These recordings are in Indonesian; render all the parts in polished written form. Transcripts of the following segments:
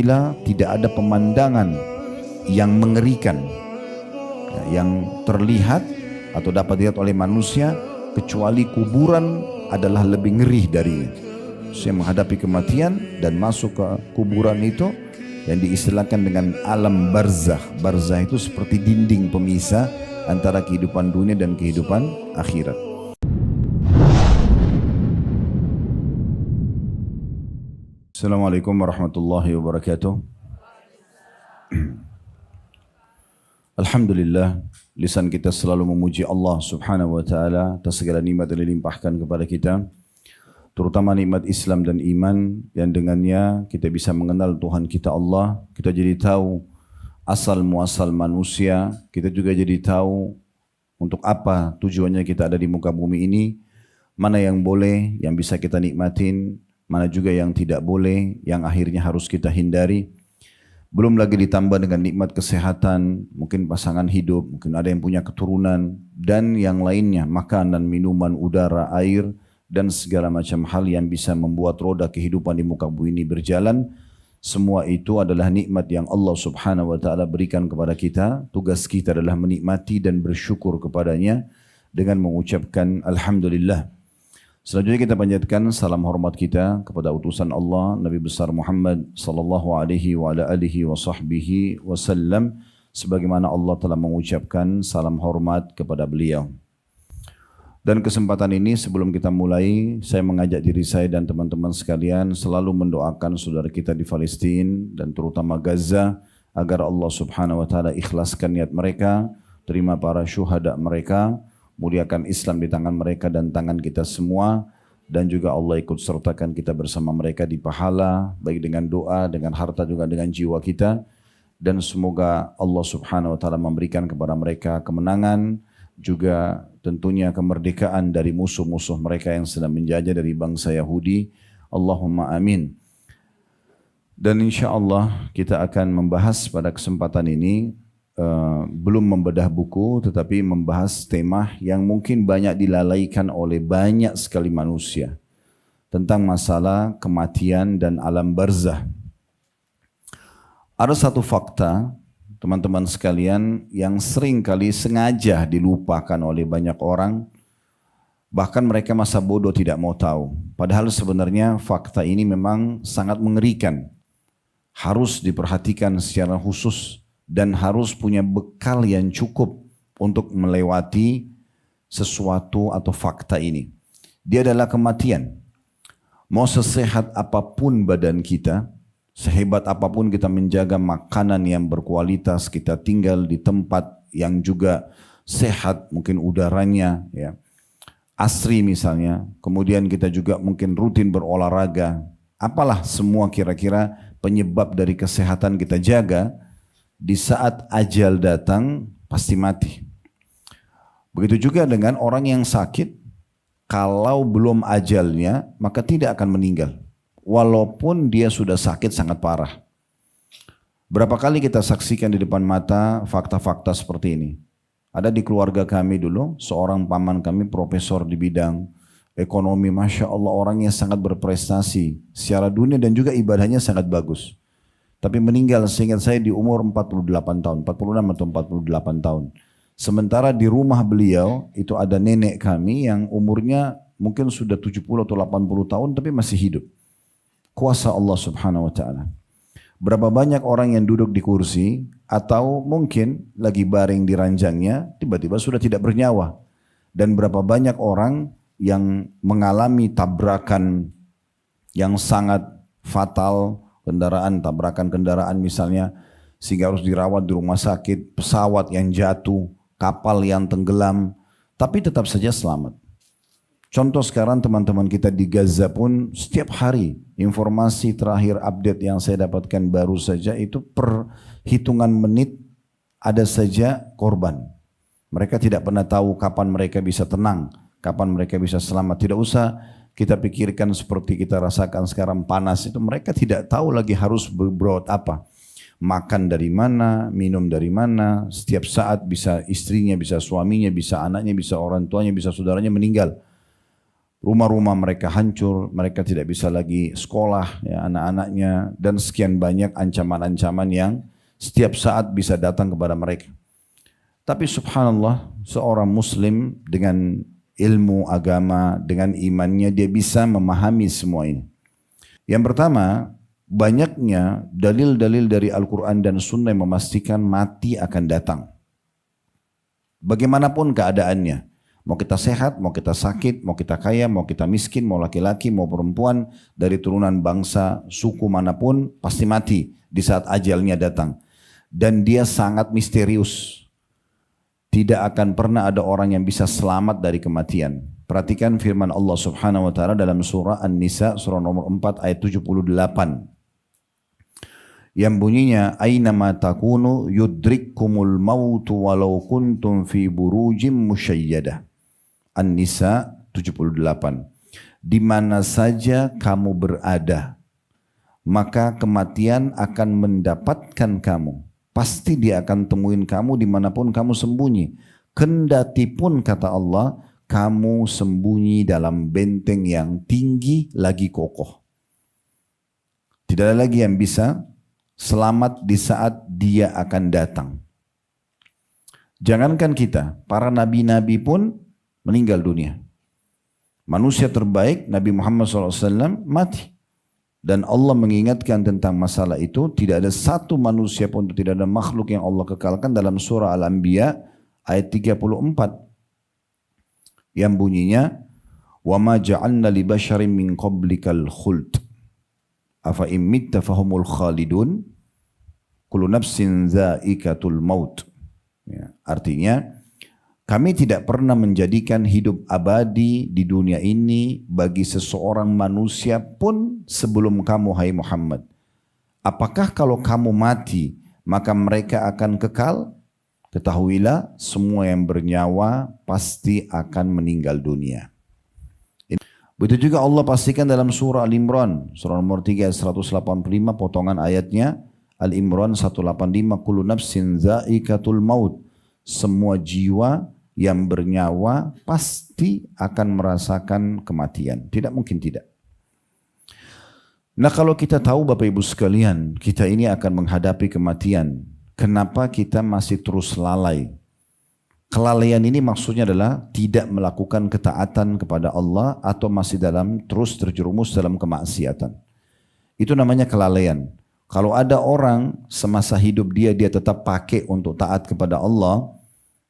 Tidak ada pemandangan yang mengerikan, yang terlihat atau dapat dilihat oleh manusia kecuali kuburan adalah lebih ngeri darinya. Saya menghadapi kematian dan masuk ke kuburan itu yang diistilahkan dengan alam barzakh. Barzakh itu seperti dinding pemisah antara kehidupan dunia dan kehidupan akhirat. Assalamualaikum warahmatullahi wabarakatuh. Alhamdulillah, lisan kita selalu memuji Allah subhanahu wa ta'ala atas segala nikmat yang dilimpahkan kepada kita, terutama nikmat Islam dan iman yang dengannya kita bisa mengenal Tuhan kita Allah, kita jadi tahu asal muasal manusia, kita juga jadi tahu untuk apa tujuannya kita ada di muka bumi ini, mana yang boleh, yang bisa kita nikmatin, mana juga yang tidak boleh, yang akhirnya harus kita hindari. Belum lagi ditambah dengan nikmat kesehatan, mungkin pasangan hidup, mungkin ada yang punya keturunan, dan yang lainnya, makanan, minuman, udara, air, dan segala macam hal yang bisa membuat roda kehidupan di muka bumi ini berjalan. Semua itu adalah nikmat yang Allah subhanahu wa ta'ala berikan kepada kita. Tugas kita adalah menikmati dan bersyukur kepadanya dengan mengucapkan Alhamdulillah. Selanjutnya kita panjatkan salam hormat kita kepada utusan Allah Nabi besar Muhammad sallallahu alaihi wa ala alihi wa sahbihi wasallam, sebagaimana Allah telah mengucapkan salam hormat kepada beliau. Dan kesempatan ini sebelum kita mulai, saya mengajak diri saya dan teman-teman sekalian selalu mendoakan saudara kita di Palestina dan terutama Gaza agar Allah subhanahu wa ta'ala ikhlaskan niat mereka, terima para syuhada mereka, muliakan Islam di tangan mereka dan tangan kita semua, dan juga Allah ikut sertakan kita bersama mereka di pahala, baik dengan doa, dengan harta, juga dengan jiwa kita. Dan semoga Allah subhanahu wa ta'ala memberikan kepada mereka kemenangan, juga tentunya kemerdekaan dari musuh-musuh mereka yang sedang menjajah dari bangsa Yahudi. Allahumma amin. Dan insya Allah kita akan membahas pada kesempatan ini, belum membedah buku tetapi membahas tema yang mungkin banyak dilalaikan oleh banyak sekali manusia, tentang masalah kematian dan alam barzah. Ada satu fakta teman-teman sekalian yang sering kali sengaja dilupakan oleh banyak orang, bahkan mereka masa bodoh tidak mau tahu, padahal sebenarnya fakta ini memang sangat mengerikan, harus diperhatikan secara khusus dan harus punya bekal yang cukup untuk melewati sesuatu atau fakta ini. Dia adalah kematian. Mau sesehat apapun badan kita, sehebat apapun kita menjaga makanan yang berkualitas, kita tinggal di tempat yang juga sehat, mungkin udaranya ya asri misalnya, kemudian kita juga mungkin rutin berolahraga, apalah semua kira-kira penyebab dari kesehatan kita jaga, di saat ajal datang pasti mati. Begitu juga dengan orang yang sakit, kalau belum ajalnya maka tidak akan meninggal, walaupun dia sudah sakit sangat parah. Berapa kali kita saksikan di depan mata fakta-fakta seperti ini. Ada di keluarga kami dulu, seorang paman kami profesor di bidang ekonomi, Masya Allah orangnya sangat berprestasi secara dunia dan juga ibadahnya sangat bagus. Tapi meninggal seingat saya di umur 48 tahun, 46 atau 48 tahun. Sementara di rumah beliau itu ada nenek kami yang umurnya mungkin sudah 70 atau 80 tahun tapi masih hidup. Kuasa Allah subhanahu wa ta'ala. Berapa banyak orang yang duduk di kursi atau mungkin lagi baring di ranjangnya tiba-tiba sudah tidak bernyawa. Dan berapa banyak orang yang mengalami tabrakan yang sangat fatal, tabrakan kendaraan misalnya, sehingga harus dirawat di rumah sakit, pesawat yang jatuh, kapal yang tenggelam, tapi tetap saja selamat. Contoh sekarang teman-teman kita di Gaza pun setiap hari, informasi terakhir update yang saya dapatkan baru saja itu per hitungan menit ada saja korban. Mereka tidak pernah tahu kapan mereka bisa tenang, kapan mereka bisa selamat. Tidak usah kita pikirkan seperti kita rasakan sekarang panas itu, mereka tidak tahu lagi harus berbuat apa. Makan dari mana, minum dari mana, setiap saat bisa istrinya, bisa suaminya, bisa anaknya, bisa orang tuanya, bisa saudaranya meninggal. Rumah-rumah mereka hancur, mereka tidak bisa lagi sekolah, ya, anak-anaknya, dan sekian banyak ancaman-ancaman yang setiap saat bisa datang kepada mereka. Tapi subhanallah, seorang muslim dengan ilmu agama, dengan imannya, dia bisa memahami semua ini. Yang pertama, banyaknya dalil-dalil dari Al-Quran dan Sunnah yang memastikan mati akan datang. Bagaimanapun keadaannya. Mau kita sehat, mau kita sakit, mau kita kaya, mau kita miskin, mau laki-laki, mau perempuan, dari turunan bangsa, suku manapun, pasti mati di saat ajalnya datang. Dan dia sangat misterius. Tidak akan pernah ada orang yang bisa selamat dari kematian. Perhatikan firman Allah Subhanahu wa taala dalam surah An-Nisa, surah nomor 4 ayat 78. Yang bunyinya, aina ma takunu yudrikkumul mautu walau kuntum fi burujim musyayyadah. An-Nisa 78. Di mana saja kamu berada, maka kematian akan mendapatkan kamu. Pasti dia akan temuin kamu dimanapun kamu sembunyi. Kendati pun kata Allah, kamu sembunyi dalam benteng yang tinggi lagi kokoh. Tidak ada lagi yang bisa selamat di saat dia akan datang. Jangankan kita, para nabi-nabi pun meninggal dunia. Manusia terbaik Nabi Muhammad SAW mati. Dan Allah mengingatkan tentang masalah itu. Tidak ada satu manusia pun, tidak ada makhluk yang Allah kekalkan dalam surah Al-Anbiya ayat 34. Yang bunyinya, وَمَا جَعَلْنَا لِبَشَرٍ مِّن قَبْلِكَ الْخُلْدِ أَفَإِن مِّتَّ فَهُمُ الْخَالِدُونَ كُلُّ نَفْسٍ ذَائِقَةُ الْمَوْتِ. Ya, artinya, kami tidak pernah menjadikan hidup abadi di dunia ini bagi seseorang manusia pun sebelum kamu, hai Muhammad. Apakah kalau kamu mati, maka mereka akan kekal? Ketahuilah, semua yang bernyawa pasti akan meninggal dunia. Begitu juga Allah pastikan dalam surah Al-Imran, surah nomor 3 ayat 185, potongan ayatnya, Al-Imran 185, kullu nafsin za'iqatul maut. Semua jiwa yang bernyawa pasti akan merasakan kematian. Tidak mungkin tidak. Nah, kalau kita tahu Bapak Ibu sekalian, kita ini akan menghadapi kematian. Kenapa kita masih terus lalai? Kelalaian ini maksudnya adalah tidak melakukan ketaatan kepada Allah atau masih terus terjerumus dalam kemaksiatan. Itu namanya kelalaian. Kalau ada orang semasa hidup dia tetap pakai untuk taat kepada Allah,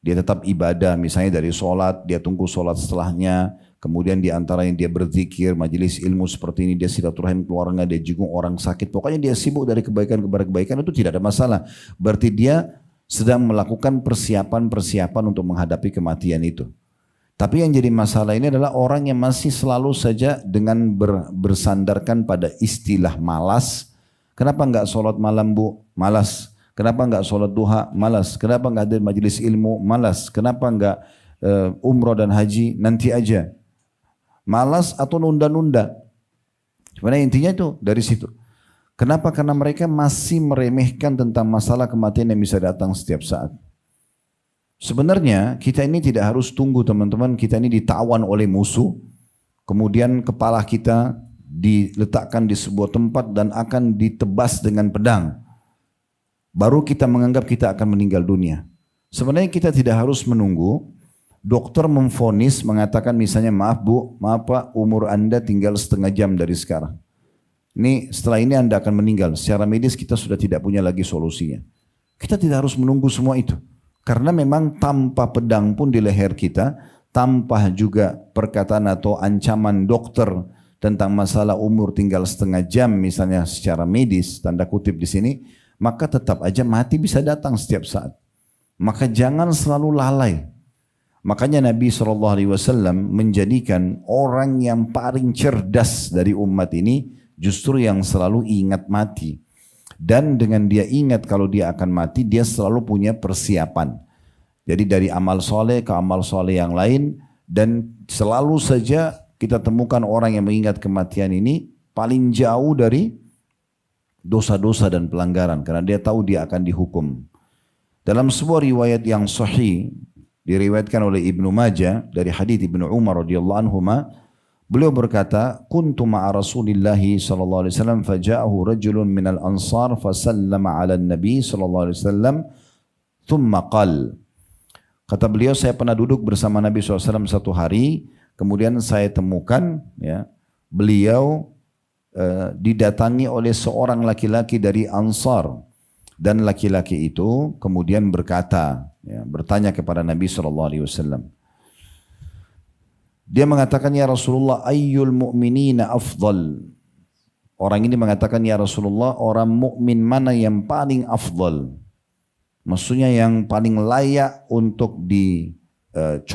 dia tetap ibadah, misalnya dari sholat, dia tunggu sholat setelahnya, kemudian di antara yang dia berzikir, majelis ilmu seperti ini, dia silaturahim keluarga, dia jenguk orang sakit, pokoknya dia sibuk dari kebaikan kepada kebaikan, itu tidak ada masalah. Berarti dia sedang melakukan persiapan-persiapan untuk menghadapi kematian itu. Tapi yang jadi masalah ini adalah orang yang masih selalu saja dengan bersandarkan pada istilah malas. Kenapa enggak sholat malam bu? Malas. Kenapa enggak sholat duha? Malas. Kenapa enggak hadir majelis ilmu? Malas. Kenapa enggak umroh dan haji? Nanti aja. Malas atau nunda-nunda. Sebenarnya intinya itu dari situ. Kenapa? Karena mereka masih meremehkan tentang masalah kematian yang bisa datang setiap saat. Sebenarnya kita ini tidak harus tunggu teman-teman, kita ini ditawan oleh musuh. Kemudian kepala kita diletakkan di sebuah tempat dan akan ditebas dengan pedang. Baru kita menganggap kita akan meninggal dunia. Sebenarnya kita tidak harus menunggu. Dokter memvonis mengatakan misalnya, maaf bu, maaf pak, umur anda tinggal setengah jam dari sekarang. Ini setelah ini anda akan meninggal. Secara medis kita sudah tidak punya lagi solusinya. Kita tidak harus menunggu semua itu. Karena memang tanpa pedang pun di leher kita, tanpa juga perkataan atau ancaman dokter tentang masalah umur tinggal setengah jam misalnya secara medis, tanda kutip di sini, maka tetap aja mati bisa datang setiap saat. Maka jangan selalu lalai. Makanya Nabi SAW menjadikan orang yang paling cerdas dari umat ini justru yang selalu ingat mati. Dan dengan dia ingat kalau dia akan mati, dia selalu punya persiapan. Jadi dari amal soleh ke amal soleh yang lain, dan selalu saja kita temukan orang yang mengingat kematian ini paling jauh dari dosa-dosa dan pelanggaran, karena dia tahu dia akan dihukum. Dalam sebuah riwayat yang sahih diriwayatkan oleh Ibnu Majah dari hadits Ibnu Umar radhiyallahu anhu, Beliau berkata, "Kuntu ma'a Rasulillah sallallahu alaihi wasallam faja'ahu rajulun minal ansar fasallama 'ala an-nabi sallallahu alaihi wasallam thumma qala." Kata beliau, saya pernah duduk bersama Nabi SAW satu hari, kemudian saya temukan ya, beliau didatangi oleh seorang laki-laki dari Ansar, dan laki-laki itu kemudian berkata, ya, bertanya kepada Nabi SAW. Dia mengatakan, ya Rasulullah, ayyul mu'minina afdal. Orang ini mengatakan, ya Rasulullah, orang mukmin mana yang paling afdal? Maksudnya yang paling layak untuk dicontohin,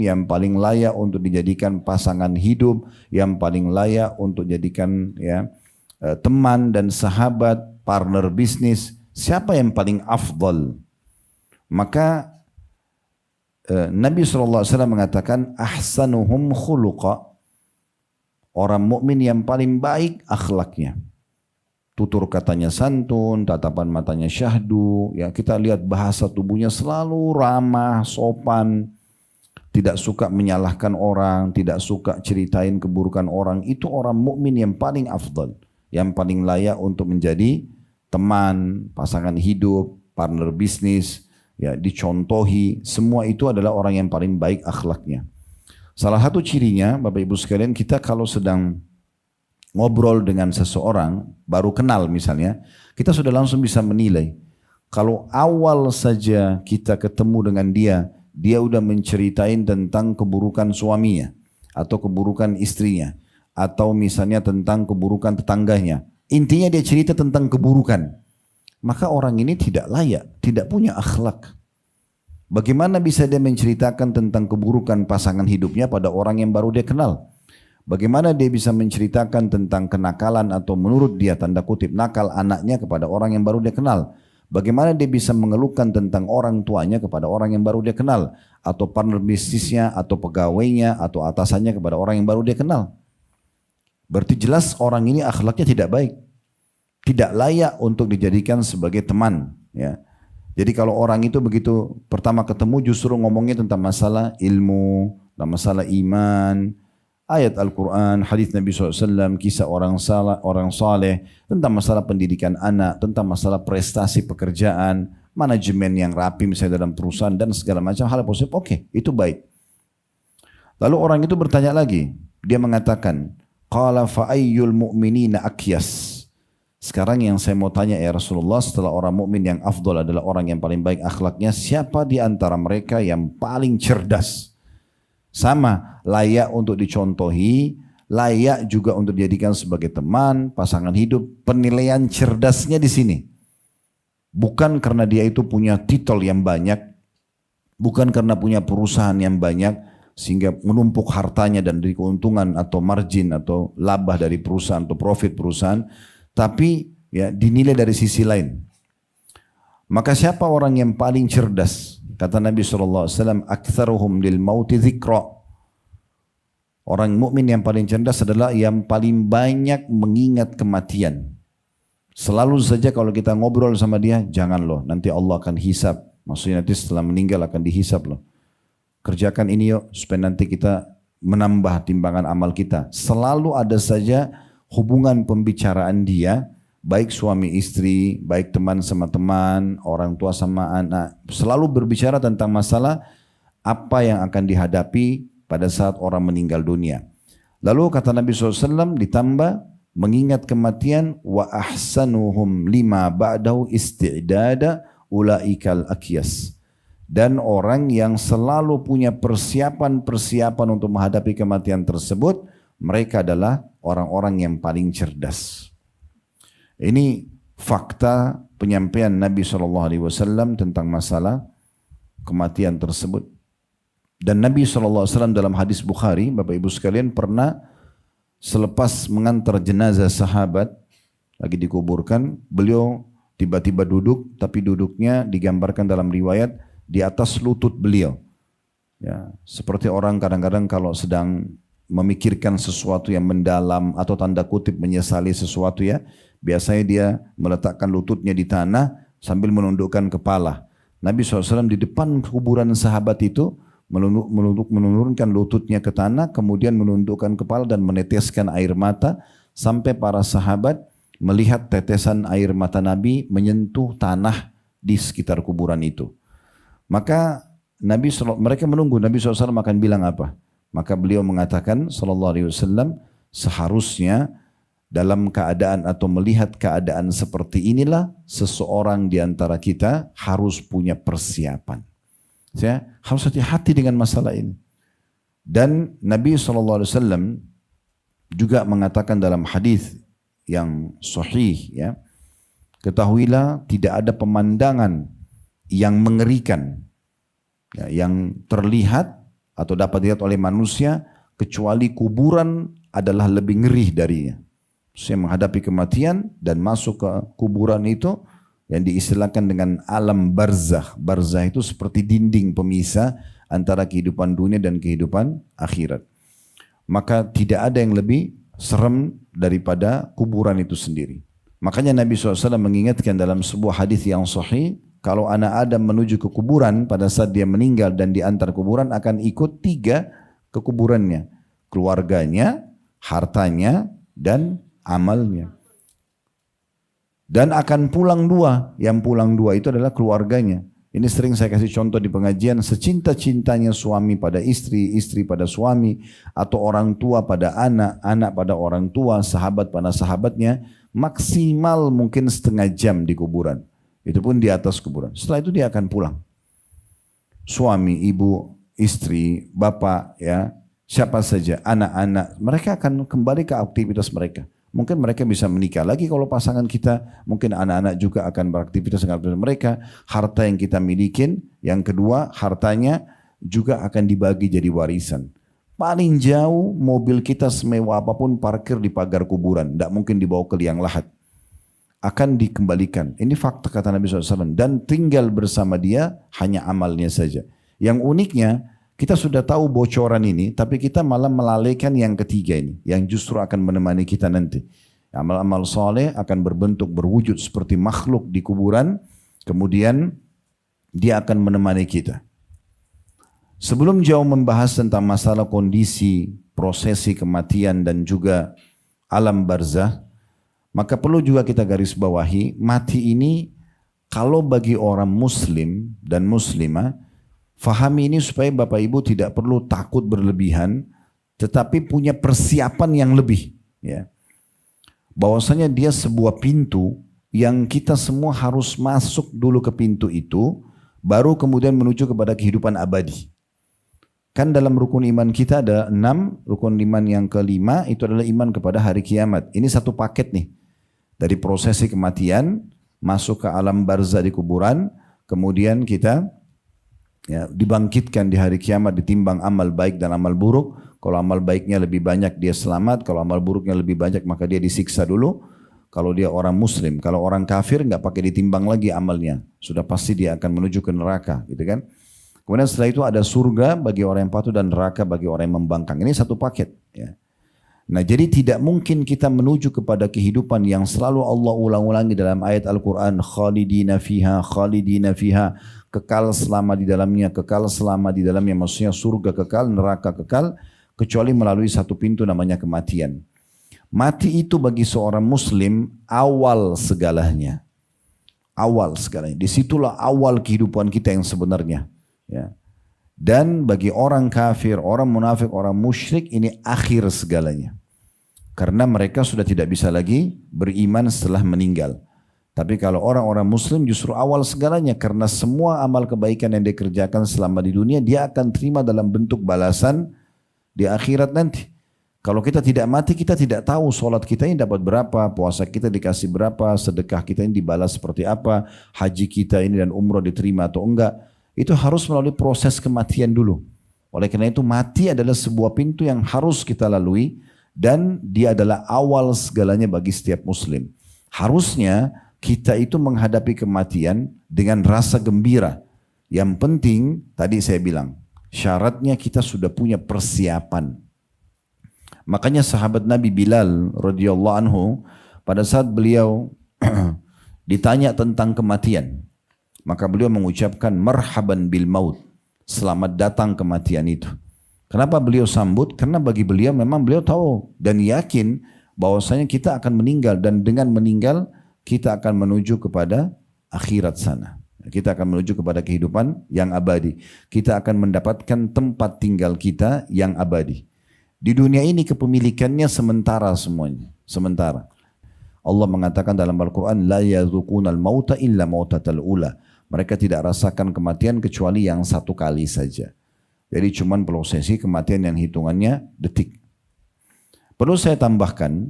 yang paling layak untuk dijadikan pasangan hidup, yang paling layak untuk jadikan ya teman dan sahabat, partner bisnis. Siapa yang paling afdal? Maka Nabi SAW mengatakan ahsanuhum khuluqa, orang mukmin yang paling baik akhlaknya. Tutur katanya santun, tatapan matanya syahdu, ya kita lihat bahasa tubuhnya selalu ramah, sopan, tidak suka menyalahkan orang, tidak suka ceritain keburukan orang. Itu orang mukmin yang paling afdal, yang paling layak untuk menjadi teman, pasangan hidup, partner bisnis, ya dicontohi. Semua itu adalah orang yang paling baik akhlaknya. Salah satu cirinya, Bapak Ibu sekalian, kita kalau sedang ngobrol dengan seseorang, baru kenal misalnya, kita sudah langsung bisa menilai. Kalau awal saja kita ketemu dengan dia udah menceritain tentang keburukan suaminya, atau keburukan istrinya, atau misalnya tentang keburukan tetangganya. Intinya dia cerita tentang keburukan. Maka orang ini tidak layak, tidak punya akhlak. Bagaimana bisa dia menceritakan tentang keburukan pasangan hidupnya pada orang yang baru dia kenal? Bagaimana dia bisa menceritakan tentang kenakalan atau menurut dia tanda kutip nakal anaknya kepada orang yang baru dia kenal? Bagaimana dia bisa mengeluhkan tentang orang tuanya kepada orang yang baru dia kenal? Atau partner bisnisnya, atau pegawainya, atau atasannya kepada orang yang baru dia kenal? Berarti jelas orang ini akhlaknya tidak baik. Tidak layak untuk dijadikan sebagai teman. Ya. Jadi kalau orang itu begitu pertama ketemu justru ngomongnya tentang masalah ilmu, tentang masalah iman, ayat Al-Quran, hadis Nabi SAW, kisah orang saleh, tentang masalah pendidikan anak, tentang masalah prestasi pekerjaan, manajemen yang rapi misalnya dalam perusahaan dan segala macam hal positif, oke, itu baik. Lalu orang itu bertanya lagi, dia mengatakan, qala fa ayyul mu'minina akyas. Sekarang yang saya mau tanya ya Rasulullah, setelah orang mukmin yang afdal adalah orang yang paling baik akhlaknya, siapa di antara mereka yang paling cerdas? Sama, layak untuk dicontohi, layak juga untuk dijadikan sebagai teman, pasangan hidup. Penilaian cerdasnya di sini. Bukan karena dia itu punya titel yang banyak, bukan karena punya perusahaan yang banyak, sehingga menumpuk hartanya dan dari keuntungan atau margin atau laba dari perusahaan atau profit perusahaan, tapi ya dinilai dari sisi lain. Maka siapa orang yang paling cerdas? Kata Nabi SAW, aktsaruhum lil mauti dzikra. Orang mukmin yang paling cerdas adalah yang paling banyak mengingat kematian. Selalu saja kalau kita ngobrol sama dia, jangan loh, nanti Allah akan hisab. Maksudnya nanti setelah meninggal akan dihisab loh. Kerjakan ini yuk, supaya nanti kita menambah timbangan amal kita. Selalu ada saja hubungan pembicaraan dia, baik suami istri, baik teman sama teman, orang tua sama anak, selalu berbicara tentang masalah apa yang akan dihadapi pada saat orang meninggal dunia. Lalu kata Nabi SAW ditambah mengingat kematian, wa ahsanuhum lima ba'dahu isti'dada ulaikal akyas. Dan orang yang selalu punya persiapan-persiapan untuk menghadapi kematian tersebut, mereka adalah orang-orang yang paling cerdas. Ini fakta penyampaian Nabi SAW tentang masalah kematian tersebut. Dan Nabi SAW dalam hadis Bukhari, Bapak Ibu sekalian, pernah selepas mengantar jenazah sahabat lagi dikuburkan, beliau tiba-tiba duduk, tapi duduknya digambarkan dalam riwayat di atas lutut beliau. Ya, seperti orang kadang-kadang kalau sedang memikirkan sesuatu yang mendalam atau tanda kutip menyesali sesuatu ya, biasanya dia meletakkan lututnya di tanah sambil menundukkan kepala. Nabi SAW di depan kuburan sahabat itu menurunkan lututnya ke tanah, kemudian menundukkan kepala dan meneteskan air mata sampai para sahabat melihat tetesan air mata Nabi menyentuh tanah di sekitar kuburan itu. Maka mereka menunggu Nabi SAW akan bilang apa. Maka beliau mengatakan SAW, seharusnya dalam keadaan atau melihat keadaan seperti inilah seseorang di antara kita harus punya persiapan. Ya, harus hati-hati dengan masalah ini. Dan Nabi SAW juga mengatakan dalam hadis yang sahih, ya, ketahuilah tidak ada pemandangan yang mengerikan, ya, yang terlihat atau dapat dilihat oleh manusia kecuali kuburan adalah lebih ngeri darinya. Saya menghadapi kematian dan masuk ke kuburan itu yang diistilahkan dengan alam barzakh. Barzakh itu seperti dinding pemisah antara kehidupan dunia dan kehidupan akhirat. Maka tidak ada yang lebih serem daripada kuburan itu sendiri. Makanya Nabi SAW mengingatkan dalam sebuah hadis yang sahih, kalau anak Adam menuju ke kuburan pada saat dia meninggal dan diantar kuburan akan ikut 3 ke kuburannya. Keluarganya, hartanya, dan amalnya. Dan akan pulang 2. Yang pulang 2 itu adalah keluarganya. Ini sering saya kasih contoh di pengajian, secinta-cintanya suami pada istri, istri pada suami, atau orang tua pada anak, anak pada orang tua, sahabat pada sahabatnya, maksimal mungkin setengah jam di kuburan. Itu pun di atas kuburan. Setelah itu dia akan pulang. Suami, ibu, istri, bapak, ya, siapa saja, anak-anak, mereka akan kembali ke aktivitas mereka. Mungkin mereka bisa menikah lagi kalau pasangan kita, mungkin anak-anak juga akan beraktivitas dengan mereka. Harta yang kita milikin, yang kedua hartanya juga akan dibagi jadi warisan. Paling jauh mobil kita semewah apapun parkir di pagar kuburan, tidak mungkin dibawa ke liang lahat. Akan dikembalikan. Ini fakta kata Nabi SAW. Dan tinggal bersama dia hanya amalnya saja. Yang uniknya, kita sudah tahu bocoran ini, tapi kita malah melalaikan yang ketiga ini, yang justru akan menemani kita nanti. Amal-amal soleh akan berbentuk, berwujud seperti makhluk di kuburan, kemudian dia akan menemani kita. Sebelum jauh membahas tentang masalah kondisi, prosesi kematian dan juga alam barzah, maka perlu juga kita garis bawahi, mati ini kalau bagi orang muslim dan muslimah, fahami ini supaya Bapak Ibu tidak perlu takut berlebihan, tetapi punya persiapan yang lebih. Ya. Bahwasanya dia sebuah pintu yang kita semua harus masuk dulu ke pintu itu, baru kemudian menuju kepada kehidupan abadi. Kan dalam rukun iman kita ada 6, rukun iman yang kelima itu adalah iman kepada hari kiamat. Ini satu paket nih, dari prosesi kematian, masuk ke alam barzah di kuburan, kemudian kita ya, dibangkitkan di hari kiamat, ditimbang amal baik dan amal buruk. Kalau amal baiknya lebih banyak dia selamat, kalau amal buruknya lebih banyak maka dia disiksa dulu. Kalau dia orang muslim, kalau orang kafir nggak pakai ditimbang lagi amalnya, sudah pasti dia akan menuju ke neraka, gitu kan? Kemudian setelah itu ada surga bagi orang yang patuh dan neraka bagi orang yang membangkang. Ini satu paket. Ya. Nah jadi tidak mungkin kita menuju kepada kehidupan yang selalu Allah ulang-ulangi dalam ayat Al-Quran, khalidina fiha, kekal selama di dalamnya, kekal selama di dalamnya, maksudnya surga kekal, neraka kekal, kecuali melalui satu pintu namanya kematian. Mati itu bagi seorang muslim awal segalanya. Awal segalanya. Disitulah awal kehidupan kita yang sebenarnya. Ya. Dan bagi orang kafir, orang munafik, orang musyrik ini akhir segalanya. Karena mereka sudah tidak bisa lagi beriman setelah meninggal. Tapi kalau orang-orang muslim justru awal segalanya, karena semua amal kebaikan yang dia kerjakan selama di dunia dia akan terima dalam bentuk balasan di akhirat nanti. Kalau kita tidak mati, kita tidak tahu sholat kita ini dapat berapa, puasa kita dikasih berapa, sedekah kita ini dibalas seperti apa, haji kita ini dan umrah diterima atau enggak. Itu harus melalui proses kematian dulu. Oleh karena itu mati adalah sebuah pintu yang harus kita lalui dan dia adalah awal segalanya bagi setiap muslim. Harusnya kita itu menghadapi kematian dengan rasa gembira. Yang penting tadi saya bilang, syaratnya kita sudah punya persiapan. Makanya sahabat Nabi Bilal radhiyallahu anhu pada saat beliau ditanya tentang kematian, maka beliau mengucapkan marhaban bil maut. selamat datang kematian itu. Kenapa beliau sambut? Karena bagi beliau memang beliau tahu dan yakin bahwasanya kita akan meninggal, dan dengan meninggal kita akan menuju kepada akhirat sana. Kita akan menuju kepada kehidupan yang abadi. Kita akan mendapatkan tempat tinggal kita yang abadi. Di dunia ini kepemilikannya sementara semuanya, sementara. Allah mengatakan dalam Al-Quran, la yadzuqunal mauta illa mautatal ula. Mereka tidak rasakan kematian kecuali yang satu kali saja. Jadi cuman prosesi kematian yang hitungannya detik. Perlu saya tambahkan,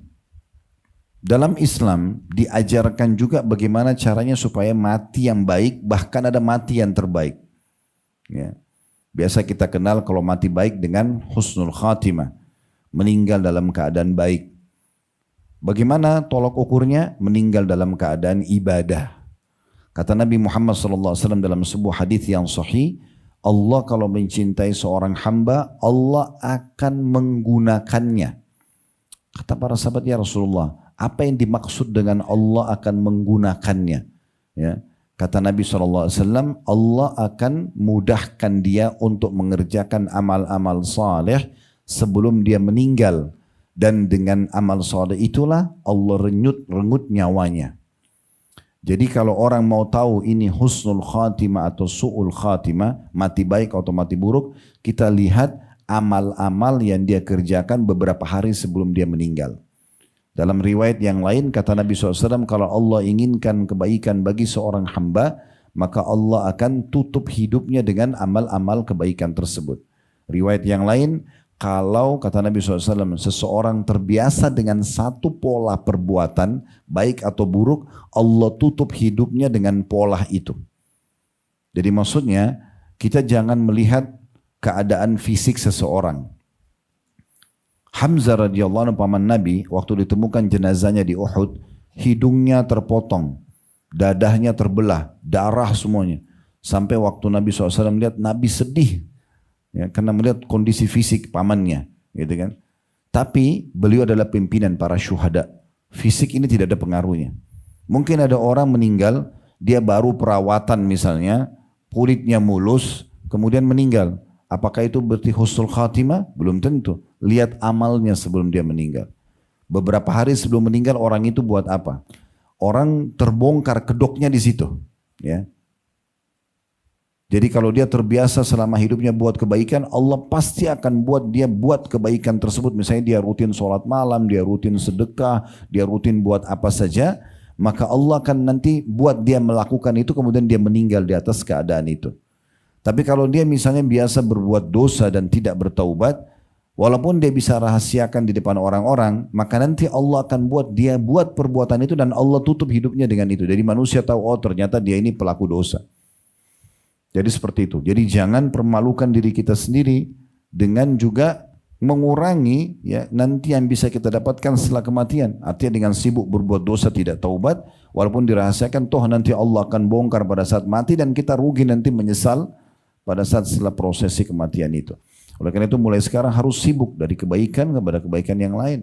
dalam Islam diajarkan juga bagaimana caranya supaya mati yang baik, bahkan ada mati yang terbaik. Ya. Biasa kita kenal kalau mati baik dengan husnul khatimah, meninggal dalam keadaan baik. Bagaimana tolok ukurnya? Meninggal dalam keadaan ibadah. Kata Nabi Muhammad SAW dalam sebuah hadis yang sahih, Allah kalau mencintai seorang hamba, Allah akan menggunakannya. Kata para sahabat, ya Rasulullah, apa yang dimaksud dengan Allah akan menggunakannya? Ya. Kata Nabi SAW, Allah akan mudahkan dia untuk mengerjakan amal-amal saleh sebelum dia meninggal. Dan dengan amal saleh itulah Allah rengut nyawanya. Jadi kalau orang mau tahu ini husnul khatimah atau su'ul khatimah, mati baik atau mati buruk, kita lihat amal-amal yang dia kerjakan beberapa hari sebelum dia meninggal. Dalam riwayat yang lain kata Nabi SAW, kalau Allah inginkan kebaikan bagi seorang hamba, maka Allah akan tutup hidupnya dengan amal-amal kebaikan tersebut. Riwayat yang lain, kalau kata Nabi SAW, seseorang terbiasa dengan satu pola perbuatan, baik atau buruk, Allah tutup hidupnya dengan pola itu. Jadi maksudnya, kita jangan melihat keadaan fisik seseorang. Hamzah radhiyallahu anhu paman Nabi, waktu ditemukan jenazahnya di Uhud, hidungnya terpotong, dadahnya terbelah, darah semuanya. Sampai waktu Nabi SAW melihat, Nabi sedih, ya, karena melihat kondisi fisik pamannya, gitu kan. Tapi beliau adalah pimpinan para syuhada. Fisik ini tidak ada pengaruhnya. Mungkin ada orang meninggal, dia baru perawatan misalnya, kulitnya mulus, kemudian meninggal. Apakah itu berarti husnul khatimah? Belum tentu. Lihat amalnya sebelum dia meninggal. Beberapa hari sebelum meninggal orang itu buat apa? Orang terbongkar kedoknya di situ. Ya. Jadi kalau dia terbiasa selama hidupnya buat kebaikan, Allah pasti akan buat dia buat kebaikan tersebut. Misalnya dia rutin sholat malam, dia rutin sedekah, dia rutin buat apa saja. Maka Allah akan nanti buat dia melakukan itu, kemudian dia meninggal di atas keadaan itu. Tapi kalau dia misalnya biasa berbuat dosa dan tidak bertaubat, walaupun dia bisa rahasiakan di depan orang-orang, maka nanti Allah akan buat dia buat perbuatan itu dan Allah tutup hidupnya dengan itu. Jadi manusia tahu, oh ternyata dia ini pelaku dosa. Jadi seperti itu. Jadi jangan permalukan diri kita sendiri dengan juga mengurangi ya nanti yang bisa kita dapatkan setelah kematian. Artinya dengan sibuk berbuat dosa tidak taubat, walaupun dirahasiakan, toh nanti Allah akan bongkar pada saat mati dan kita rugi nanti menyesal pada saat setelah prosesi kematian itu. Oleh karena itu mulai sekarang harus sibuk dari kebaikan kepada kebaikan yang lain.